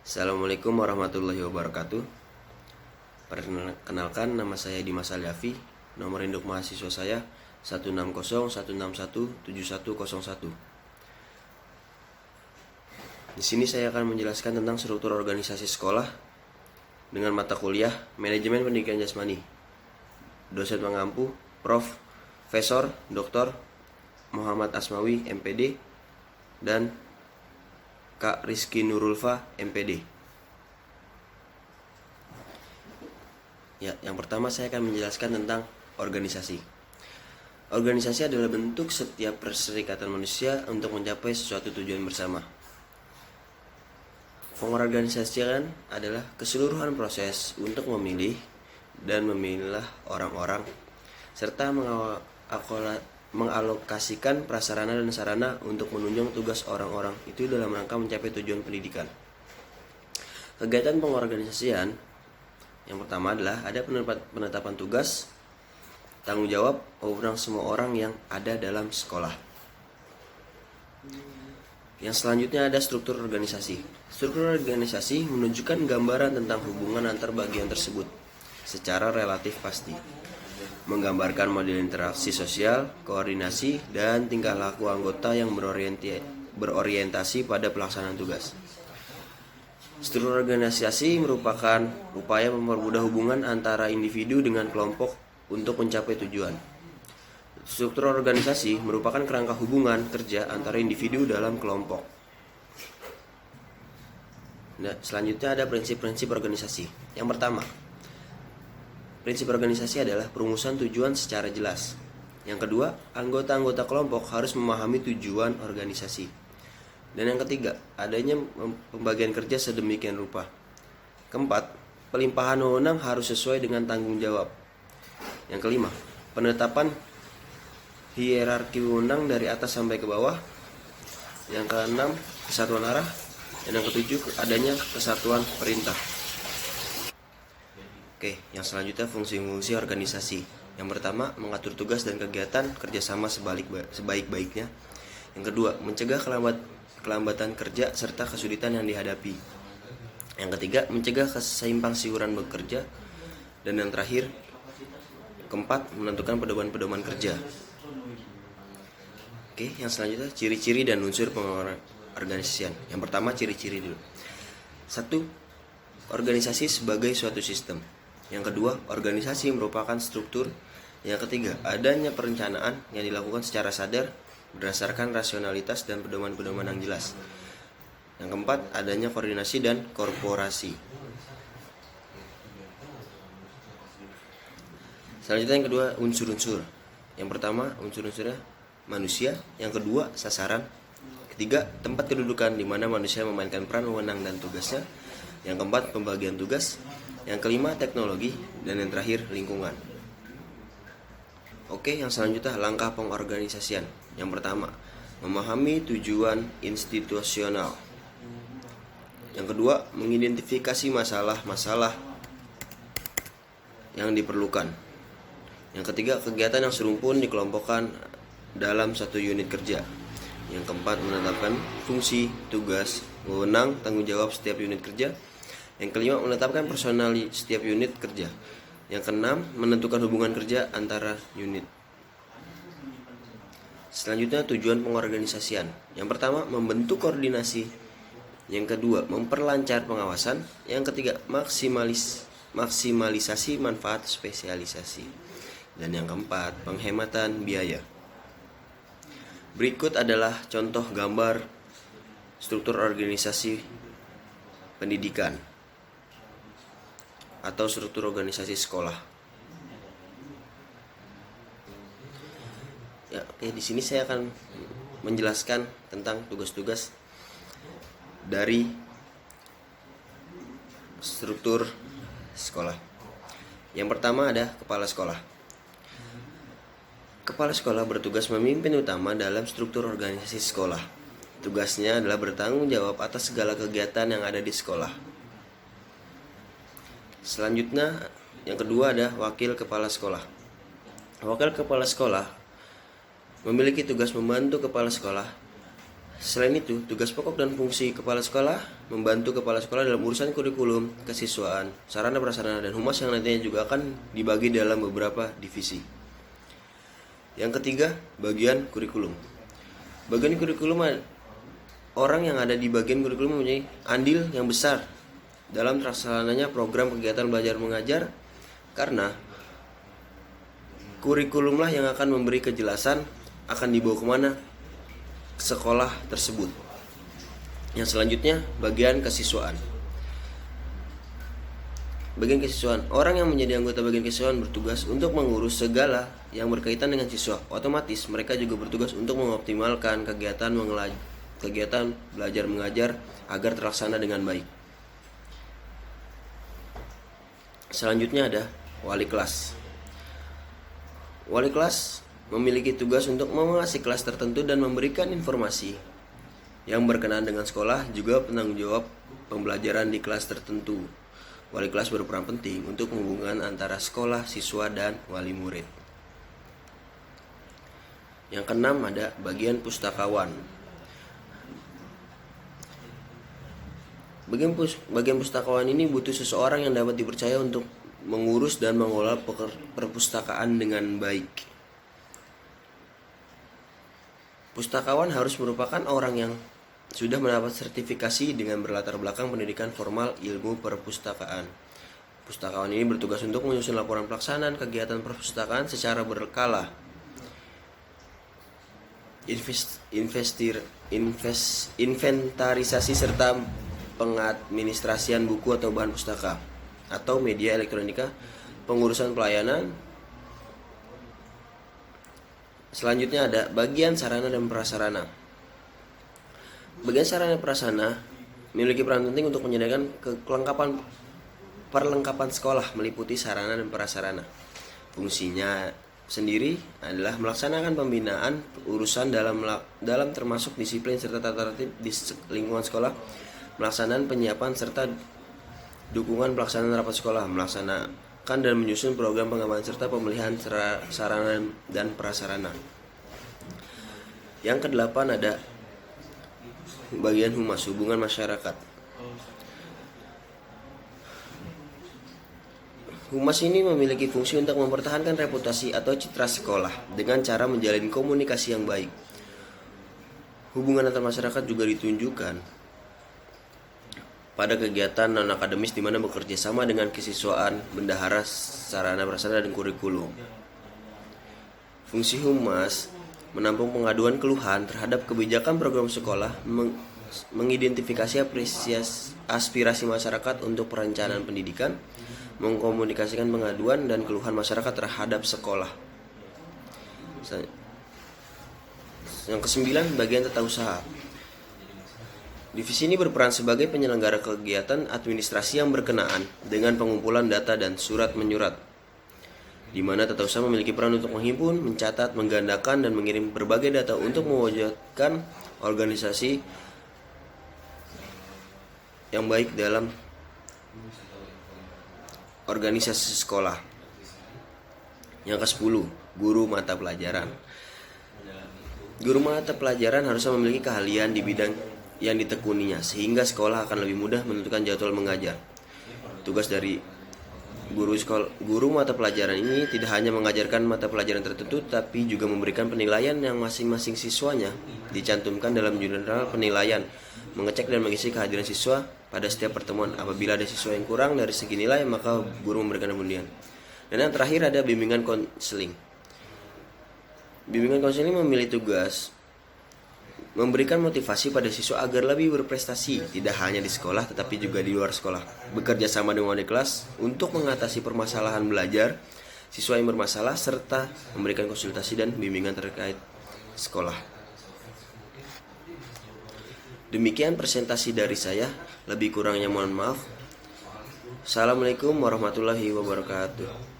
Assalamualaikum warahmatullahi wabarakatuh. Perkenalkan, nama saya Dimas Alyafi. Nomor induk mahasiswa saya 160-161-7101. Di sini saya akan menjelaskan tentang struktur organisasi sekolah dengan mata kuliah Manajemen Pendidikan Jasmani. Dosen pengampu Profesor Dr. Muhammad Asmawi MPD dan Kak Rizky Nurulfa MPD. Yang pertama saya akan menjelaskan tentang organisasi. Organisasi adalah bentuk setiap perserikatan manusia untuk mencapai sesuatu tujuan bersama. Pengorganisasian adalah keseluruhan proses untuk memilih dan memilah orang-orang serta mengalokasikan prasarana dan sarana untuk menunjang tugas orang-orang itu dalam rangka mencapai tujuan pendidikan. Kegiatan pengorganisasian yang pertama adalah ada penetapan tugas, tanggung jawab, wewenang semua orang yang ada dalam sekolah. Yang selanjutnya ada struktur organisasi. Struktur organisasi menunjukkan gambaran tentang hubungan antar bagian tersebut secara relatif pasti, menggambarkan model interaksi sosial, koordinasi, dan tingkah laku anggota yang berorientasi pada pelaksanaan tugas. Struktur organisasi merupakan upaya mempermudah hubungan antara individu dengan kelompok untuk mencapai tujuan. Struktur organisasi merupakan kerangka hubungan kerja antara individu dalam kelompok. Nah, selanjutnya ada prinsip-prinsip organisasi. Yang pertama, prinsip organisasi adalah perumusan tujuan secara jelas. Yang kedua, anggota-anggota kelompok harus memahami tujuan organisasi. Dan yang ketiga, adanya pembagian kerja sedemikian rupa. Keempat, pelimpahan wewenang harus sesuai dengan tanggung jawab. Yang kelima, penetapan hierarki wewenang dari atas sampai ke bawah. Yang keenam, kesatuan arah. Dan yang ketujuh, adanya kesatuan perintah. Oke, yang selanjutnya fungsi-fungsi organisasi. Yang pertama, mengatur tugas dan kegiatan kerjasama sebaik-baiknya. Yang kedua, mencegah kelambatan kerja serta kesulitan yang dihadapi. Yang ketiga, mencegah kesimpang siuran bekerja. Dan yang terakhir, keempat, menentukan pedoman-pedoman kerja. Oke, yang selanjutnya ciri-ciri dan unsur pengorganisasian. Yang pertama, ciri-ciri dulu. 1. Organisasi sebagai suatu sistem. Yang kedua, organisasi merupakan struktur. Yang ketiga, adanya perencanaan yang dilakukan secara sadar berdasarkan rasionalitas dan pedoman-pedoman yang jelas. Yang keempat, adanya koordinasi dan korporasi. Selanjutnya yang kedua, unsur-unsur. Yang pertama, unsur-unsurnya manusia. Yang kedua, sasaran. Ketiga, tempat kedudukan di mana manusia memainkan peran, wewenang, dan tugasnya. Yang keempat, pembagian tugas. Yang kelima, teknologi. Dan yang terakhir, lingkungan. Oke, yang selanjutnya langkah pengorganisasian. Yang pertama, memahami tujuan institusional. Yang kedua, mengidentifikasi masalah-masalah yang diperlukan. Yang ketiga, kegiatan yang serumpun dikelompokkan dalam satu unit kerja. Yang keempat, menetapkan fungsi, tugas, wewenang, tanggung jawab setiap unit kerja. Yang kelima, menetapkan personal setiap unit kerja. Yang keenam, menentukan hubungan kerja antara unit. Selanjutnya, tujuan pengorganisasian. Yang pertama, membentuk koordinasi. Yang kedua, memperlancar pengawasan. Yang ketiga, maksimalisasi manfaat spesialisasi. Dan yang keempat, penghematan biaya. Berikut adalah contoh gambar struktur organisasi pendidikan atau struktur organisasi sekolah. Ya, oke, di sini saya akan menjelaskan tentang tugas-tugas dari struktur sekolah. Yang pertama ada kepala sekolah. Kepala sekolah bertugas memimpin utama dalam struktur organisasi sekolah. Tugasnya adalah bertanggung jawab atas segala kegiatan yang ada di sekolah. Selanjutnya, yang kedua ada wakil kepala sekolah. Wakil kepala sekolah memiliki tugas membantu kepala sekolah Selain itu, tugas pokok dan fungsi kepala sekolah membantu kepala sekolah dalam urusan kurikulum, kesiswaan, sarana prasarana, dan humas yang nantinya juga akan dibagi dalam beberapa divisi. Yang ketiga, bagian kurikulum. Bagian kurikulum, orang yang ada di bagian kurikulum mempunyai andil yang besar dalam terlaksananya program kegiatan belajar mengajar, karena kurikulumlah yang akan memberi kejelasan akan dibawa kemana sekolah tersebut. Yang selanjutnya, bagian kesiswaan. Bagian kesiswaan, orang yang menjadi anggota bagian kesiswaan bertugas untuk mengurus segala yang berkaitan dengan siswa. Otomatis mereka juga bertugas untuk mengoptimalkan kegiatan belajar mengajar agar terlaksana dengan baik. Selanjutnya ada wali kelas. Wali kelas memiliki tugas untuk mengawasi kelas tertentu dan memberikan informasi yang berkenaan dengan sekolah, juga penanggung jawab pembelajaran di kelas tertentu. Wali kelas berperan penting untuk menghubungkan antara sekolah, siswa, dan wali murid. Yang keenam ada bagian pustakawan. Bagian pustakawan ini butuh seseorang yang dapat dipercaya untuk mengurus dan mengelola perpustakaan dengan baik. Pustakawan harus merupakan orang yang sudah mendapat sertifikasi dengan berlatar belakang pendidikan formal ilmu perpustakaan. Pustakawan ini bertugas untuk menyusun laporan pelaksanaan kegiatan perpustakaan secara berkala, inventarisasi serta pengadministrasian buku atau bahan pustaka atau media elektronika, pengurusan pelayanan. Selanjutnya ada bagian sarana dan prasarana. Bagian sarana dan prasarana memiliki peran penting untuk menyediakan perlengkapan sekolah meliputi sarana dan prasarana. Fungsinya sendiri adalah melaksanakan pembinaan urusan dalam termasuk disiplin serta tata tertib di lingkungan sekolah, melaksanakan penyiapan serta dukungan pelaksanaan rapat sekolah, melaksanakan dan menyusun program pengembangan serta pemeliharaan sarana dan prasarana. Yang kedelapan ada bagian humas, hubungan masyarakat. Humas ini memiliki fungsi untuk mempertahankan reputasi atau citra sekolah dengan cara menjalin komunikasi yang baik. Hubungan antar masyarakat juga ditunjukkan pada kegiatan non-akademis di mana bekerja sama dengan kesiswaan, bendahara, sarana prasarana, dan kurikulum. Fungsi humas menampung pengaduan keluhan terhadap kebijakan program sekolah, mengidentifikasi aspirasi masyarakat untuk perencanaan pendidikan, mengkomunikasikan pengaduan dan keluhan masyarakat terhadap sekolah. Yang kesembilan, bagian tata usaha. Divisi ini berperan sebagai penyelenggara kegiatan administrasi yang berkenaan dengan pengumpulan data dan surat menyurat, di mana tata usaha memiliki peran untuk menghimpun, mencatat, menggandakan, dan mengirim berbagai data untuk mewujudkan organisasi yang baik dalam organisasi sekolah. Yang ke-10, guru mata pelajaran. Guru mata pelajaran harusnya memiliki keahlian di bidang yang ditekuninya, sehingga sekolah akan lebih mudah menentukan jadwal mengajar. Tugas dari guru mata pelajaran ini tidak hanya mengajarkan mata pelajaran tertentu, tapi juga memberikan penilaian yang masing-masing siswanya dicantumkan dalam jurnal penilaian, mengecek dan mengisi kehadiran siswa pada setiap pertemuan. Apabila ada siswa yang kurang dari segi nilai, maka guru memberikan undian. Dan yang terakhir ada bimbingan konseling. Bimbingan konseling memiliki tugas memberikan motivasi pada siswa agar lebih berprestasi, tidak hanya di sekolah tetapi juga di luar sekolah. Bekerja sama dengan wali kelas untuk mengatasi permasalahan belajar siswa yang bermasalah, serta memberikan konsultasi dan bimbingan terkait sekolah. Demikian presentasi dari saya, lebih kurangnya mohon maaf. Assalamualaikum warahmatullahi wabarakatuh.